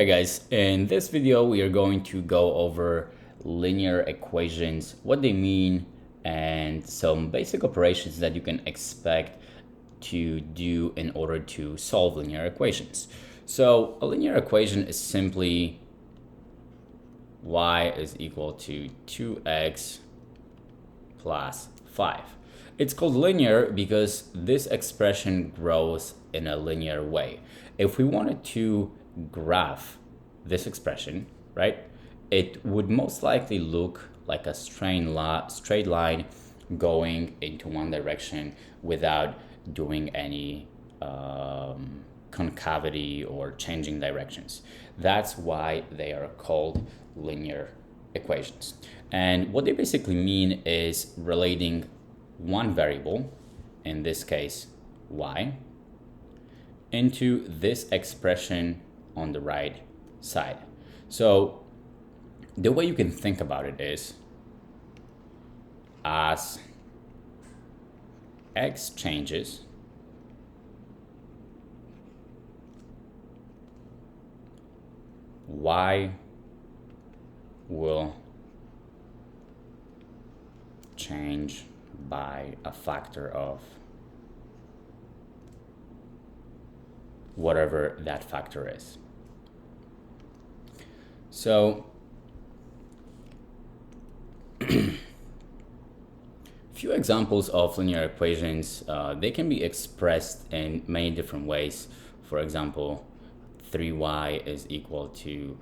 Hey guys, in this video we are going to go over linear equations, what they mean, and some basic operations that you can expect to do in order to solve linear equations. So a linear equation is simply y is equal to 2x plus 5. It's called linear because this expression grows in a linear way. If we wanted to graph this expression, right, it would most likely look like a straight line going into one direction without doing any concavity or changing directions. That's why they are called linear equations. And what they basically mean is relating one variable, in this case y, into this expression on the right side. So the way you can think about it is, as x changes, y will change by a factor of whatever that factor is. So few examples of linear equations, they can be expressed in many different ways. For example, 3y is equal to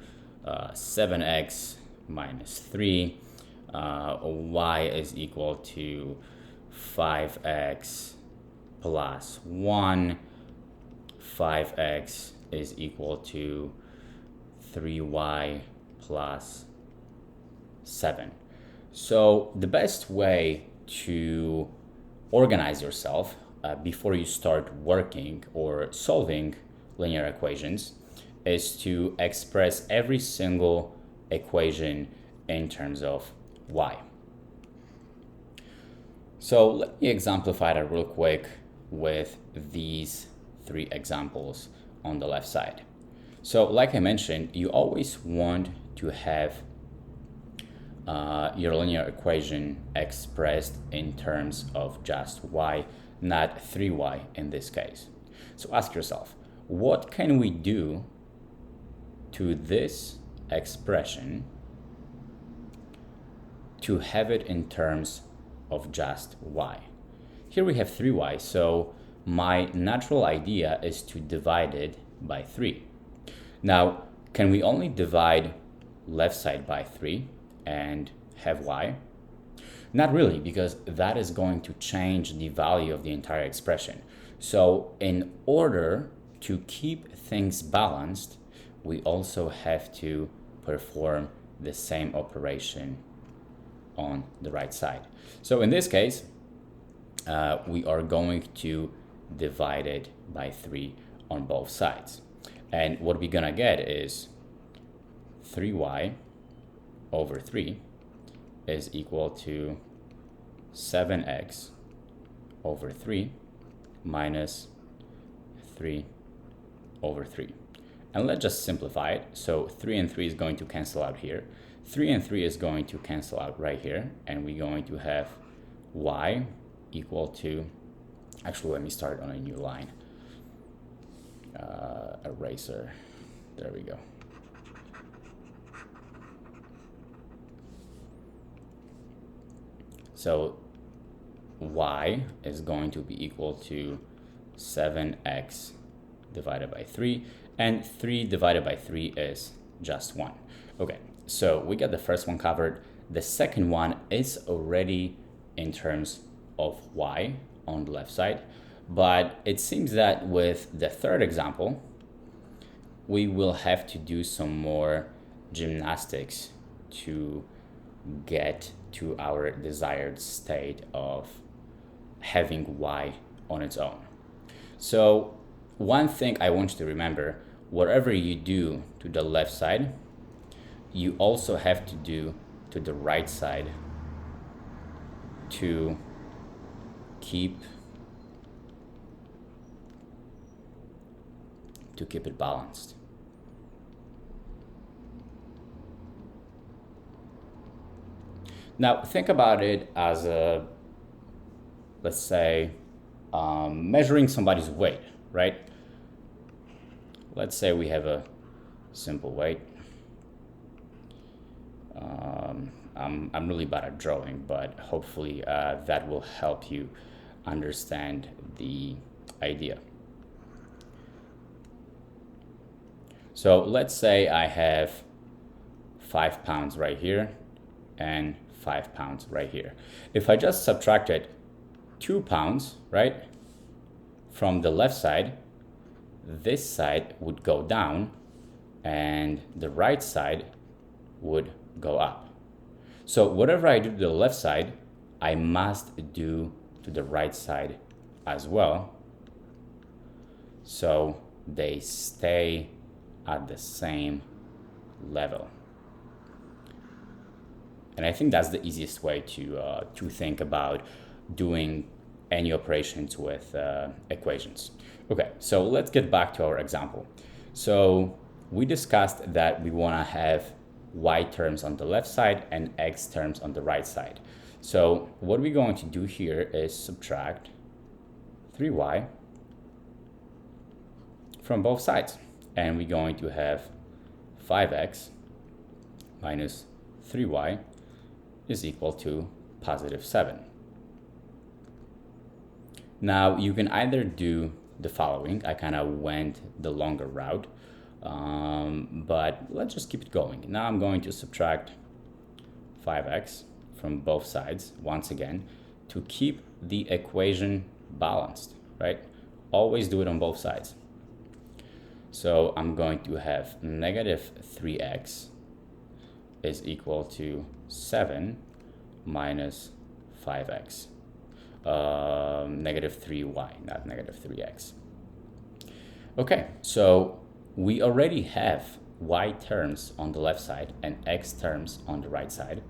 7x minus 3, y is equal to 5x plus 1, 5x is equal to 3y plus 7. So the best way to organize yourself before you start working or solving linear equations is to express every single equation in terms of y. So let me exemplify that real quick with these three examples on the left side. So like I mentioned, you always want to have your linear equation expressed in terms of just y, not 3y in this case. So ask yourself, what can we do to this expression to have it in terms of just y? Here we have 3y, so my natural idea is to divide it by 3. Now, can we only divide left side by 3 and have y? Not really, because that is going to change the value of the entire expression. So in order to keep things balanced, we also have to perform the same operation on the right side. So in this case, we are going to divide it by 3 on both sides. And what we're gonna get is 3y over 3 is equal to 7x over 3 minus 3 over 3. And let's just simplify it. So 3 and 3 is going to cancel out here. 3 and 3 is going to cancel out right here. And we're going to have y equal to, actually let me start on a new line. Eraser, there we go. So y is going to be equal to 7x divided by 3, and 3 divided by 3 is just 1. Okay, so we got the first one covered. The second one is already in terms of y on the left side, but it seems that with the third example, we will have to do some more gymnastics to get to our desired state of having y on its own. So one thing I want you to remember, whatever you do to the left side, you also have to do to the right side to keep it balanced. Now think about it as a, let's say, measuring somebody's weight, right? Let's say we have a simple weight. I'm really bad at drawing, but hopefully that will help you understand the idea. So let's say I have 5 pounds right here and 5 pounds right here. If I just subtracted 2 pounds, right, from the left side, this side would go down and the right side would go up. So whatever I do to the left side, I must do to the right side as well, so they stay at the same level. And I think that's the easiest way to think about doing any operations with equations. Okay, so let's get back to our example. So we discussed that we want to have y terms on the left side and x terms on the right side. So what we're going to do here is subtract 3y from both sides. And we're going to have 5x minus 3y is equal to positive 7. Now you can either do the following. I kind of went the longer route, but let's just keep it going. Now I'm going to subtract 5x from both sides once again to keep the equation balanced, right? Always do it on both sides. So I'm going to have negative 3x is equal to 7 minus 5x. Negative 3y, not negative 3x. Okay, so we already have y terms on the left side and x terms on the right side.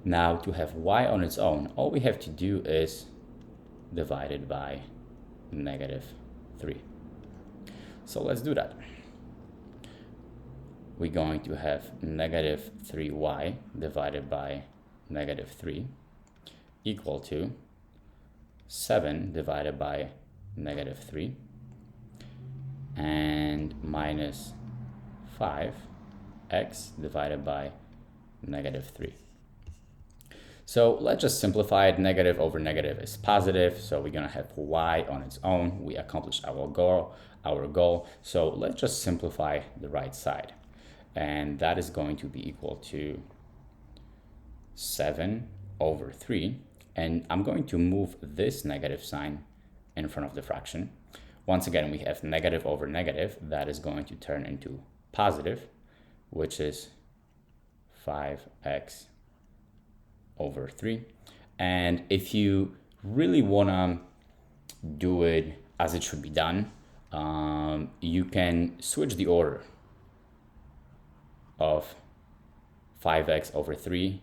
Now to have y on its own, all we have to do is divide it by negative 3. So let's do that. We're going to have negative 3y divided by negative 3 equal to 7 divided by negative 3 and minus 5x divided by negative 3. So let's just simplify it. Negative over negative is positive, so we're going to have y on its own. We accomplished our goal. So let's just simplify the right side. And that is going to be equal to 7 over 3. And I'm going to move this negative sign in front of the fraction. Once again, we have negative over negative. That is going to turn into positive, which is 5x over 3. And if you really want to do it as it should be done, you can switch the order of 5x over 3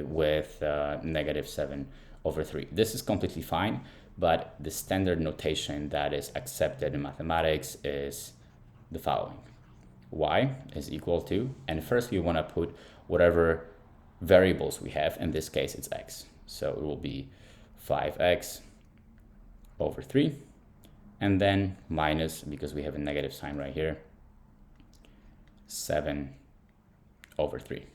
with negative 7 over 3. This is completely fine, but the standard notation that is accepted in mathematics is the following. Y is equal to, and first we want to put whatever variables we have. In this case, it's x. So it will be 5x over 3, and then minus, because we have a negative sign right here, 7 over 3.